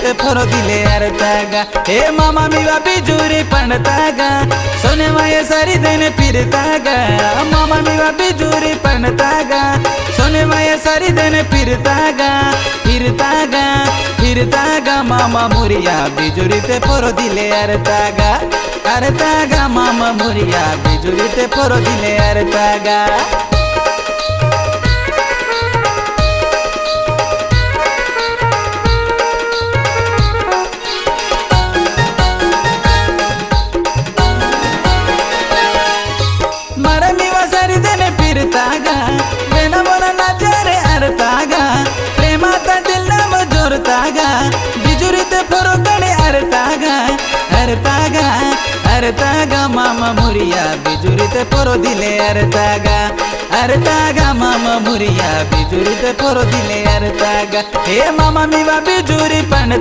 ते फरो दिले अरतागा हे मामा मीवा बिजुरी पणतागा सोने माये सारी दिन फिरतागा मामा मीवा बिजुरी पणतागा सोने माये सारी दिन फिरतागा फिरतागा फिरतागा मामा मुरिया बिजुरी ते फरो दिले अरतागा अरतागा मामा मुरिया बिजुरी ते फरो दिले अरतागा फिरतागा बेना बोला नजरे अरतागा प्रेमाता दिल नाम जोरतागा बिजुरी ते फरो कणे अरतागा अरतागा अरतागा मामा मुरिया बिजुरी ते फरो दिले अरतागा अरतागा मामा मुरिया बिजुरी ते फरो दिले अरतागा हे मामा मीवा बिजुरी पणता